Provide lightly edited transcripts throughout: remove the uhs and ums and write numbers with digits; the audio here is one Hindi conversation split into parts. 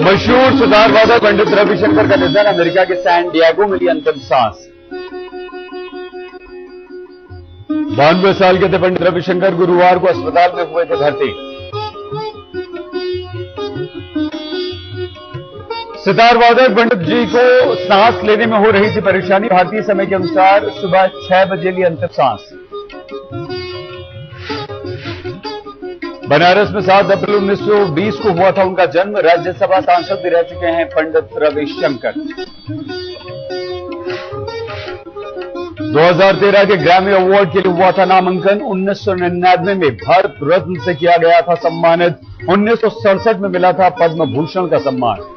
मशहूर सितार वादक पंडित रविशंकर का निधन, अमेरिका के सैन डिएगो में ली अंतिम सांस। 92 साल के थे पंडित रविशंकर, गुरुवार को अस्पताल में हुए थे भर्ती। सितार वादक पंडित जी को सांस लेने में हो रही थी परेशानी। भारतीय समय के अनुसार सुबह 6 बजे ली अंतिम सांस। बनारस में 7 अप्रैल 1920 को हुआ था उनका जन्म। राज्यसभा सांसद भी रह चुके हैं पंडित रविशंकर। 2013 के ग्रैमी अवार्ड के लिए हुआ था नामांकन। 1999 में भारत रत्न से किया गया था सम्मानित। 1967 में मिला था पद्म भूषण का सम्मान।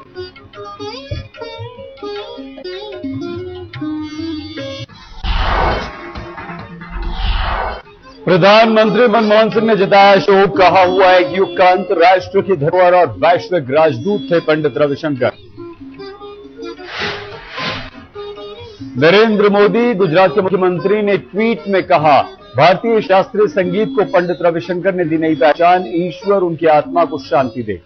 प्रधानमंत्री मनमोहन सिंह ने जताया शोक। कहा हुआ है कि युग का अंत, राष्ट्र की धरोहर और वैश्विक राजदूत थे पंडित रविशंकर। नरेंद्र मोदी, गुजरात के मुख्यमंत्री, ने ट्वीट में कहा, भारतीय शास्त्रीय संगीत को पंडित रविशंकर ने दी नई पहचान। ईश्वर उनकी आत्मा को शांति दे।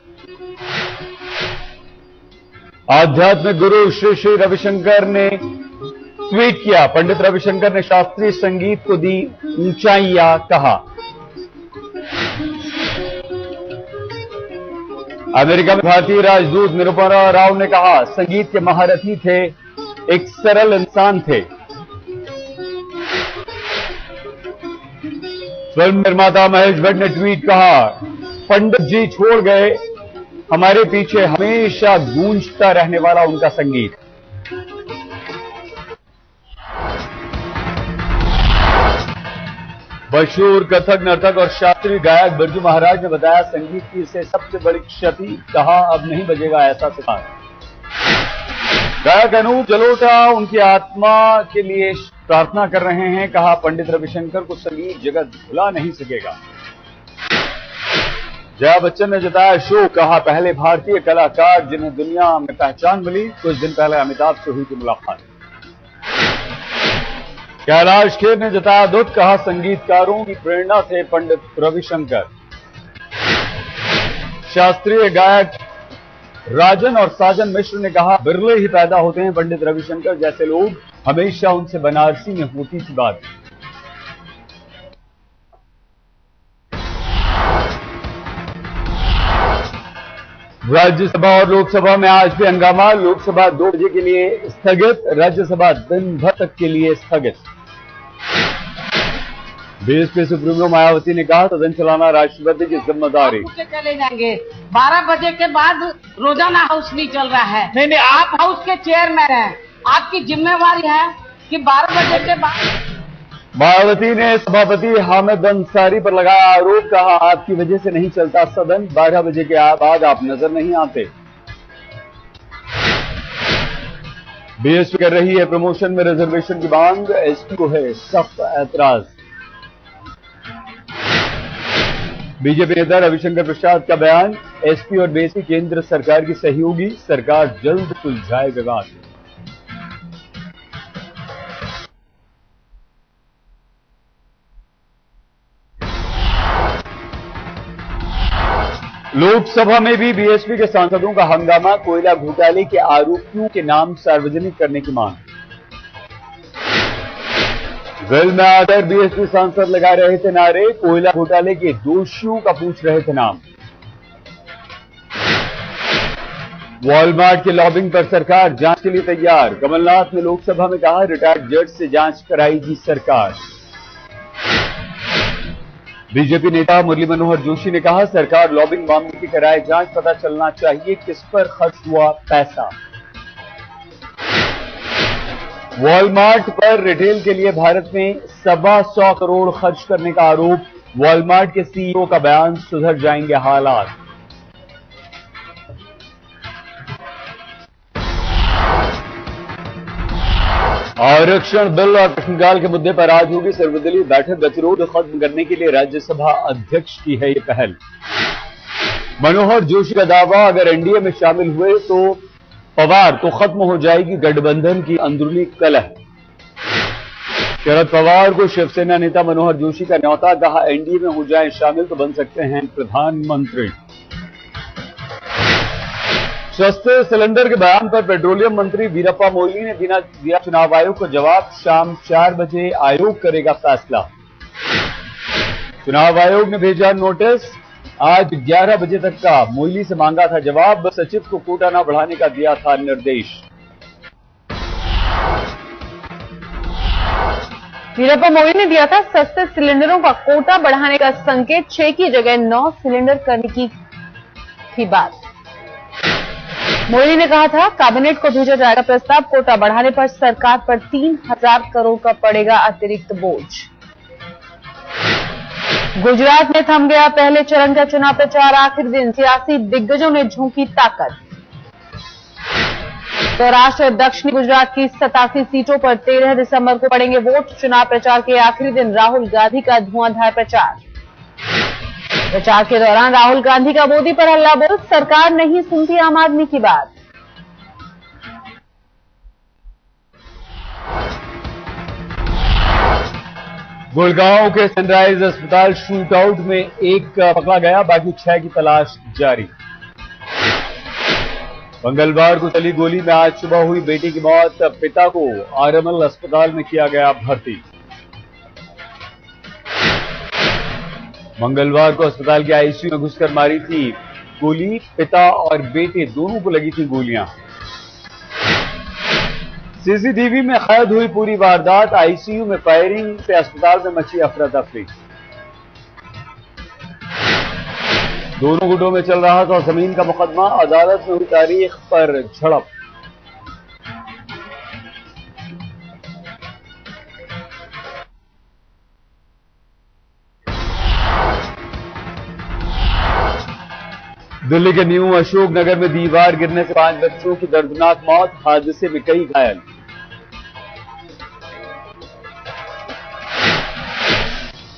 आध्यात्मिक गुरु श्री श्री रविशंकर ने ट्वीट किया, पंडित रविशंकर ने शास्त्रीय संगीत को दी ऊंचाइयां। कहा, अमेरिका में भारतीय राजदूत निरुपमा राव ने कहा, संगीत के महारथी थे, एक सरल इंसान थे। फिल्म निर्माता महेश भट्ट ने ट्वीट कहा, पंडित जी छोड़ गए, हमारे पीछे हमेशा गूंजता रहने वाला उनका संगीत। मशहूर कथक नर्तक और शास्त्रीय गायक बिरजू महाराज ने बताया, संगीत की इसे सबसे बड़ी क्षति। कहा, अब नहीं बजेगा ऐसा सितार। गायक अनूप जलोटा उनकी आत्मा के लिए प्रार्थना कर रहे हैं। कहा, पंडित रविशंकर को संगीत जगत भुला नहीं सकेगा। जया बच्चन ने जताया शोक। कहा, पहले भारतीय कलाकार जिन्हें दुनिया में पहचान मिली। कुछ दिन पहले अमिताभ से हुई थी मुलाकात। कैलाश खेर ने जताया दुख। कहा, संगीतकारों की प्रेरणा थे पंडित रविशंकर। शास्त्रीय गायक राजन और साजन मिश्र ने कहा, बिरले ही पैदा होते हैं पंडित रविशंकर जैसे लोग, हमेशा उनसे बनारसी में होती थी बात। राज्यसभा और लोकसभा में आज भी हंगामा। लोकसभा 2 बजे के लिए स्थगित, राज्यसभा दिन भर तक के लिए स्थगित। बीएसपी सुप्रीमो मायावती ने कहा, सदन चलाना राष्ट्रपति की जिम्मेदारी। चले जाएंगे 12 बजे के बाद। रोजाना हाउस नहीं चल रहा है। नहीं, आप हाउस के चेयरमैन हैं, आपकी जिम्मेवारी है कि 12 बजे के बाद। मायावती ने सभापति हामिद अंसारी पर लगाया आरोप। कहा, आपकी वजह से नहीं चलता सदन, 12 बजे के बाद आप नजर नहीं आते। बीएसपी कर रही है प्रमोशन में रिजर्वेशन की मांग। एसपी को है सख्त ऐतराज। बीजेपी नेता रविशंकर प्रसाद का बयान, एसपी और बीएसपी केंद्र सरकार की सहयोगी, सरकार जल्द सुलझाए विवाद। लोकसभा में भी बीएसपी के सांसदों का हंगामा। कोयला घोटाले के आरोपियों के नाम सार्वजनिक करने की मांग। वेल में आकर बीएसपी सांसद लगा रहे थे नारे। कोयला घोटाले के दोषियों का पूछ रहे थे नाम। वॉलमार्ट के लॉबिंग पर सरकार जांच के लिए तैयार। कमलनाथ ने लोकसभा में कहा, रिटायर्ड जज से जांच कराएगी सरकार। बीजेपी नेता मुरली मनोहर जोशी ने कहा, सरकार लॉबिंग मामले की कराए जांच, पता चलना चाहिए किस पर खर्च हुआ पैसा। वॉलमार्ट पर रिटेल के लिए भारत में 125 करोड़ खर्च करने का आरोप। वॉलमार्ट के सीईओ का बयान, सुधर जाएंगे हालात। आरक्षण बिल और प्रश्नकाल के मुद्दे पर आज होगी सर्वदलीय बैठक। गतिरोध खत्म करने के लिए राज्यसभा अध्यक्ष की है ये पहल। मनोहर जोशी का दावा, अगर एनडीए में शामिल हुए तो पवार तो खत्म हो जाएगी गठबंधन की अंदरूनी कलह। शरद पवार को शिवसेना नेता मनोहर जोशी का न्योता। कहा, एनडीए में हो जाएं शामिल तो बन सकते हैं प्रधानमंत्री। सस्ते सिलेंडर के बयान पर पेट्रोलियम मंत्री वीरप्पा मोइली ने दिया चुनाव आयोग को जवाब। शाम 4 बजे आयोग करेगा फैसला। चुनाव आयोग ने भेजा नोटिस। आज 11 बजे तक का मोइली से मांगा था जवाब। सचिव को कोटा न बढ़ाने का दिया था निर्देश। वीरप्पा मोइली ने दिया था सस्ते सिलेंडरों का कोटा बढ़ाने का संकेत। 6 की जगह 9 सिलेंडर करने की थी बात। मोइली ने कहा था कैबिनेट को भेजा जाएगा प्रस्ताव। कोटा बढ़ाने पर सरकार पर 3000 करोड़ का पड़ेगा अतिरिक्त बोझ। गुजरात में थम गया पहले चरण का चुनाव प्रचार। आखिर दिन सियासी दिग्गजों ने झोंकी ताकत। सौराष्ट्र दक्षिणी गुजरात की 87 सीटों पर 13 दिसंबर को पड़ेंगे वोट। चुनाव प्रचार के आखिरी दिन राहुल गांधी का धुआंधार प्रचार। प्रचार के दौरान राहुल गांधी का मोदी पर हल्ला बोल। सरकार नहीं सुनती आम आदमी की बात। गुड़गांव के सनराइज अस्पताल शूटआउट में एक पकड़ा गया, बाकी 6 की तलाश जारी। मंगलवार को चली गोली में आज सुबह हुई बेटी की मौत। पिता को आरएमएल अस्पताल में किया गया भर्ती। मंगलवार को अस्पताल के आईसीयू में घुसकर मारी थी गोली। पिता और बेटे दोनों को लगी थी गोलियां। सीसीटीवी में कैद हुई पूरी वारदात। आईसीयू में फायरिंग से अस्पताल में मची अफरा तफरी। दोनों गुटों में चल रहा था जमीन का मुकदमा। अदालत में हुई तारीख पर झड़प। दिल्ली के न्यू अशोक नगर में दीवार गिरने से 5 बच्चों की दर्दनाक मौत। हादसे में कई घायल।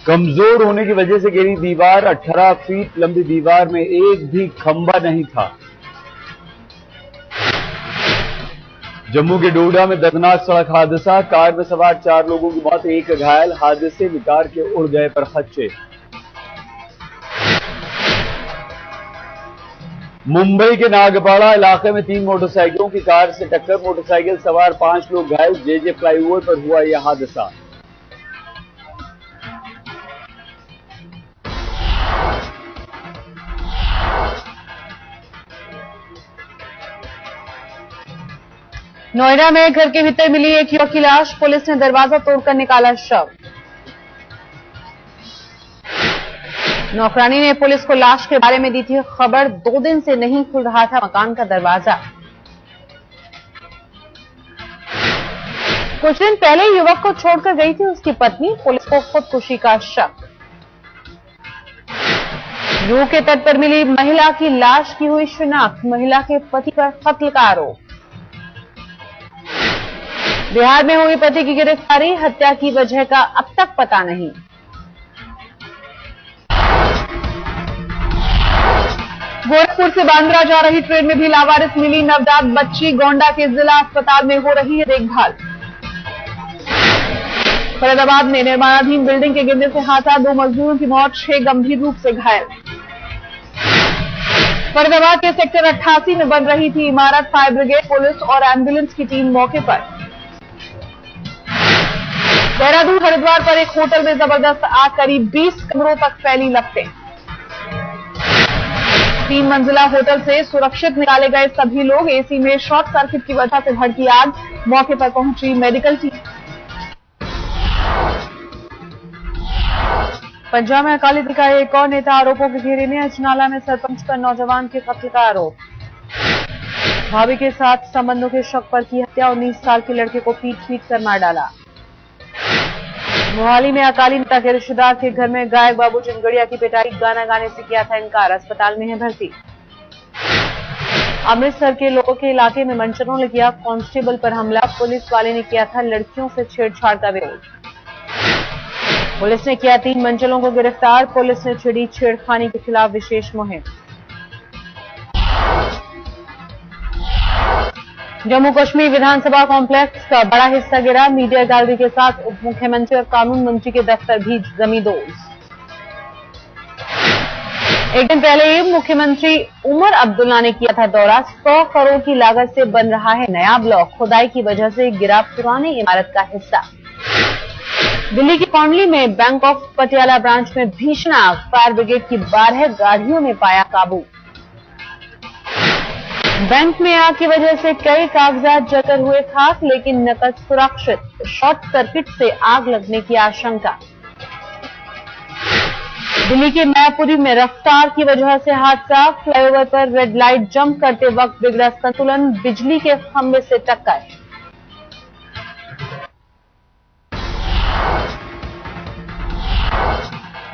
कमजोर होने की वजह से गिरी दीवार। 18 फीट लंबी दीवार में एक भी खंभा नहीं था। जम्मू के डोडा में दर्दनाक सड़क हादसा। कार में सवार 4 लोगों की मौत, 1 घायल। हादसे में कार के उड़ गए परखच्चे। मुंबई के नागपाड़ा इलाके में 3 मोटरसाइकिलों की कार से टक्कर। मोटरसाइकिल सवार 5 लोग घायल। जेजे फ्लाईओवर पर हुआ यह हादसा। नोएडा में घर के भीतर मिली एक युवक की लाश। पुलिस ने दरवाजा तोड़कर निकाला शव। नौकरानी ने पुलिस को लाश के बारे में दी थी खबर। 2 दिन से नहीं खुल रहा था मकान का दरवाजा। कुछ दिन पहले युवक को छोड़कर गई थी उसकी पत्नी। पुलिस को खुदकुशी का शक। जूहू के तट पर मिली महिला की लाश की हुई शिनाख्त। महिला के पति पर कत्ल का आरोप। बिहार में हुई पति की गिरफ्तारी। हत्या की वजह का अब तक पता नहीं। गोरखपुर से बांद्रा जा रही ट्रेन में भी लावारिस मिली नवजात बच्ची। गोंडा के जिला अस्पताल में हो रही है देखभाल। फरीदाबाद में निर्माणाधीन बिल्डिंग के गिरने से हादसा। 2 मजदूरों की मौत, 6 गंभीर रूप से घायल। फरीदाबाद के सेक्टर 88 में बन रही थी इमारत। फायर ब्रिगेड, पुलिस और एम्बुलेंस की टीम मौके पर। देहरादून हरिद्वार पर एक होटल में जबरदस्त आग। करीब 20 कमरों तक फैली लपटें। 3 मंजिला होटल से सुरक्षित निकाले गए सभी लोग। एसी में शॉर्ट सर्किट की वजह से भड़की आग। मौके पर पहुंची मेडिकल टीम। पंजाब में अकाली दल का एक और नेता आरोपों के घेरे में। अजनाला में सरपंच पर नौजवान के कत्ल का आरोप। भाभी के साथ संबंधों के शक पर की हत्या। 19 साल के लड़के को पीट कर मार डाला। मोहाली में अकाली नेता के रिश्तेदार के घर में गायक बाबू चिनगड़िया की पिटाई। गाना गाने से किया था इनकार। अस्पताल में है भर्ती। अमृतसर के लोगों के इलाके में मंचरों ने किया कांस्टेबल पर हमला। पुलिस वाले ने किया था लड़कियों से छेड़छाड़ का विरोध। पुलिस ने किया 3 मंचलों को गिरफ्तार। पुलिस ने छिड़ी छेड़खानी के खिलाफ विशेष मुहिम। जम्मू कश्मीर विधानसभा कॉम्प्लेक्स का बड़ा हिस्सा गिरा। मीडिया गैलरी के साथ उप मुख्यमंत्री और कानून मंत्री के दफ्तर भी जमींदोज। एक दिन पहले ही मुख्यमंत्री उमर अब्दुल्ला ने किया था दौरा। 100 करोड़ की लागत से बन रहा है नया ब्लॉक। खुदाई की वजह से गिरा पुरानी इमारत का हिस्सा। दिल्ली के कॉन्डली में बैंक ऑफ पटियाला ब्रांच में भीषण आग। फायर ब्रिगेड की 12 गाड़ियों में पाया काबू। बैंक में आग की वजह से कई कागजात जलकर हुए खाक, लेकिन नकद सुरक्षित। शॉर्ट सर्किट से आग लगने की आशंका। दिल्ली के मैपुरी में रफ्तार की वजह से हादसा। फ्लाईओवर पर रेड लाइट जंप करते वक्त बिगड़ा संतुलन। बिजली के खंभे से टक्कर।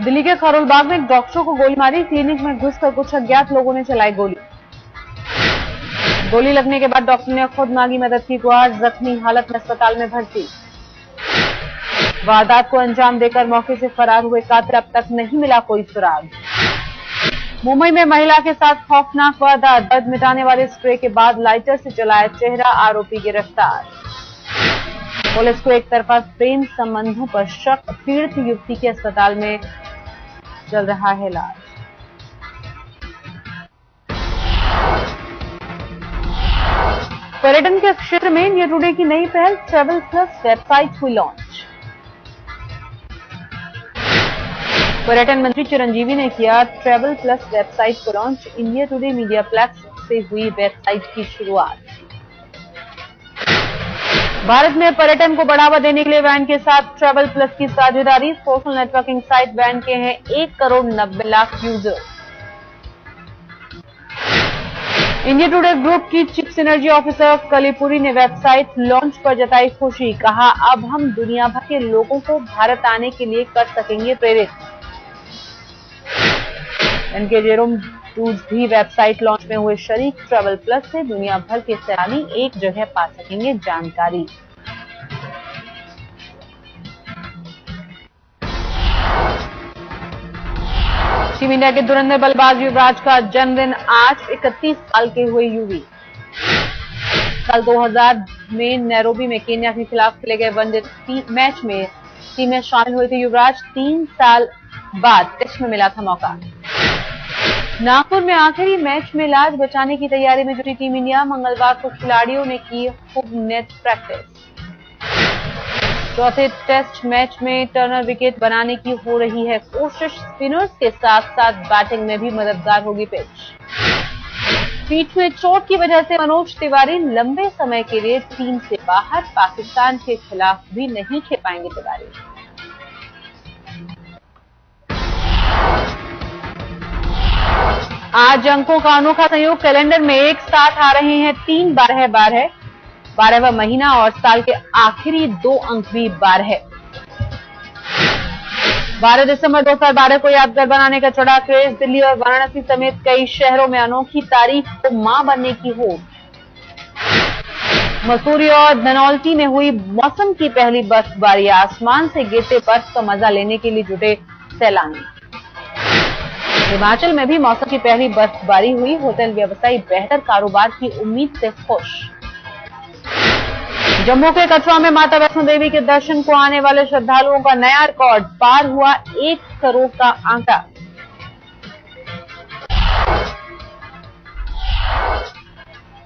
दिल्ली के खरोलबाग में डॉक्टरों को गोली मारी। क्लिनिक में घुसकर कुछ अज्ञात लोगों ने चलाई गोली। गोली लगने के बाद डॉक्टर ने खुद मांगी मदद की गुहार। जख्मी हालत में अस्पताल में भर्ती। वारदात को अंजाम देकर मौके से फरार हुए कातिल, अब तक नहीं मिला कोई सुराग। मुंबई में महिला के साथ खौफनाक वारदात। दर्द मिटाने वाले स्प्रे के बाद लाइटर से जलाया चेहरा। आरोपी गिरफ्तार। पुलिस को एक तरफा प्रेम संबंधों पर शक। पीड़ित युवती के अस्पताल में चल रहा है इलाज। पर्यटन के क्षेत्र में इंडिया टुडे की नई पहल ट्रैवल प्लस वेबसाइट हुई लॉन्च। पर्यटन मंत्री चिरंजीवी ने किया ट्रैवल प्लस वेबसाइट को launch. India Today Mediaplex से हुई वेबसाइट की शुरुआत। भारत में पर्यटन को बढ़ावा देने के लिए वैन के साथ ट्रैवल प्लस की साझेदारी। सोशल नेटवर्किंग साइट वैन के हैं 1 crore 90 lakh user. India today group की चीफ सिनर्जी ऑफिसर कलीपुरी ने वेबसाइट लॉन्च पर जताई खुशी। कहा, अब हम दुनिया भर के लोगों को भारत आने के लिए कर सकेंगे प्रेरित। इनके जेरोम टूज भी वेबसाइट लॉन्च में हुए शरीक। ट्रैवल प्लस से दुनिया भर के सैलानी एक जगह पा सकेंगे जानकारी। टीम इंडिया के धुरंधर बल्लेबाज युवराज का जन्मदिन आज। 31 साल के हुए युवी। साल 2000 में नैरोबी में केन्या के खिलाफ खेले गए वनडे मैच में टीम में शामिल हुए थे युवराज। 3 साल बाद टेस्ट में मिला था मौका। नागपुर में आखिरी मैच में लाज बचाने की तैयारी में जुटी टीम इंडिया। मंगलवार को खिलाड़ियों ने की खूब नेट प्रैक्टिस। चौथे टेस्ट मैच में टर्नर विकेट बनाने की हो रही है कोशिश। स्पिनर्स के साथ साथ बैटिंग में भी मददगार होगी पिच। पीठ में चोट की वजह से मनोज तिवारी लंबे समय के लिए टीम से बाहर। पाकिस्तान के खिलाफ भी नहीं खेल पाएंगे तिवारी। आज अंकों का अनोखा संयोग। कैलेंडर में एक साथ आ रहे हैं 3 12 12वां महीना और साल के आखिरी 2 अंक भी 12। 12 दिसंबर 2012 को यादगार बनाने का चढ़ा क्रेज। दिल्ली और वाराणसी समेत कई शहरों में अनोखी तारीख को मां बनने की होड़। मसूरी और धनौल्टी में हुई मौसम की पहली बर्फबारी। आसमान से गिरते बर्फ का मजा लेने के लिए जुटे सैलानी। हिमाचल में भी मौसम की पहली बर्फबारी हुई। होटल व्यवसायी बेहतर कारोबार की उम्मीद से खुश। जम्मू के कठुआ में माता वैष्णो देवी के दर्शन को आने वाले श्रद्धालुओं का नया रिकॉर्ड। पार हुआ 1 करोड़ का आंकड़ा।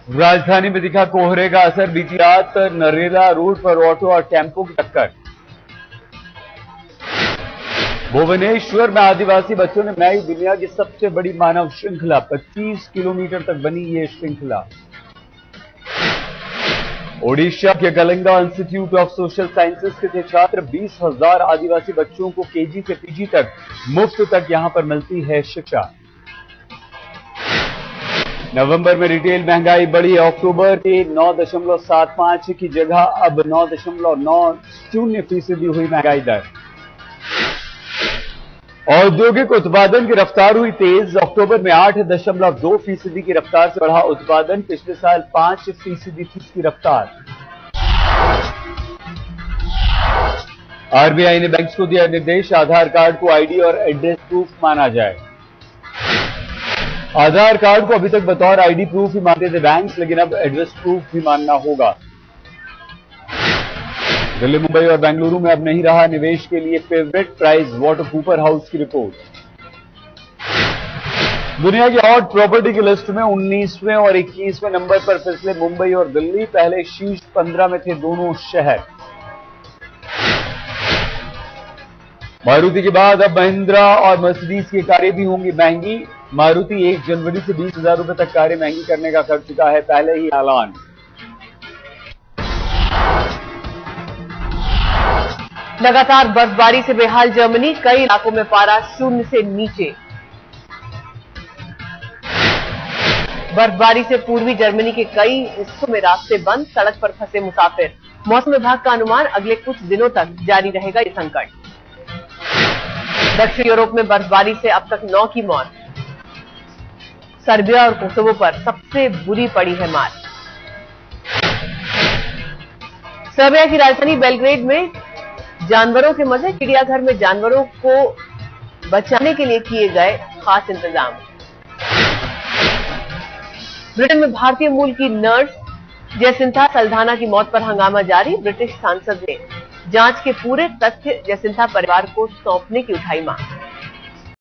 राजधानी में दिखा कोहरे का असर। बीती रात नरेला रोड पर ऑटो और टेम्पो की टक्कर। भुवनेश्वर में आदिवासी बच्चों ने बनाई दुनिया की सबसे बड़ी मानव श्रृंखला। 25 किलोमीटर तक बनी ये श्रृंखला। ओडिशा के Kalinga institute of social sciences के थे छात्र। 20,000 आदिवासी बच्चों को केजी से पीजी तक मुफ्त तक यहां पर मिलती है शिक्षा। नवंबर में रिटेल महंगाई बढ़ी। अक्टूबर के 9.75 की जगह अब 9.90% हुई महंगाई दर। औद्योगिक उत्पादन की रफ्तार हुई तेज। अक्टूबर में 8.2% की रफ्तार से बढ़ा उत्पादन। पिछले साल 5% थी इसकी रफ्तार। आरबीआई ने बैंक्स को दिया निर्देश, आधार कार्ड को आईडी और एड्रेस प्रूफ माना जाए। आधार कार्ड को अभी तक बतौर आईडी प्रूफ ही मानते थे बैंक्स, लेकिन अब एड्रेस प्रूफ भी मानना होगा। दिल्ली, मुंबई और बेंगलुरु में अब नहीं रहा निवेश के लिए favourite. Price water Cooper house की रिपोर्ट। दुनिया की हॉट प्रॉपर्टी की लिस्ट में 19वें और 21वें नंबर पर फिसले मुंबई और दिल्ली। पहले शीर्ष 15 में थे दोनों शहर। मारुति के बाद अब महिंद्रा और मर्सिडीज की कारें भी होंगी महंगी। मारुति 1 जनवरी से 20,000 रुपए तक कारें महंगी करने का कर चुका है पहले ही ऐलान। लगातार बर्फबारी से बेहाल जर्मनी, कई इलाकों में पारा 0 से नीचे। बर्फबारी से पूर्वी जर्मनी के कई हिस्सों में रास्ते बंद, सड़क पर फंसे मुसाफिर। मौसम विभाग का अनुमान अगले कुछ दिनों तक जारी रहेगा ये संकट। दक्षिण यूरोप में बर्फबारी से अब तक 9 की मौत। सर्बिया और कोसोवो पर सबसे बुरी पड़ी है मार। सर्बिया की राजधानी बेलग्रेड में जानवरों के मजे, चिड़ियाघर में जानवरों को बचाने के लिए किए गए खास इंतजाम। ब्रिटेन में भारतीय मूल की नर्स जयसिंथा सल्धाना की मौत पर हंगामा जारी। ब्रिटिश सांसद ने जांच के पूरे तथ्य जयसिंथा परिवार को सौंपने की उठाई मांग।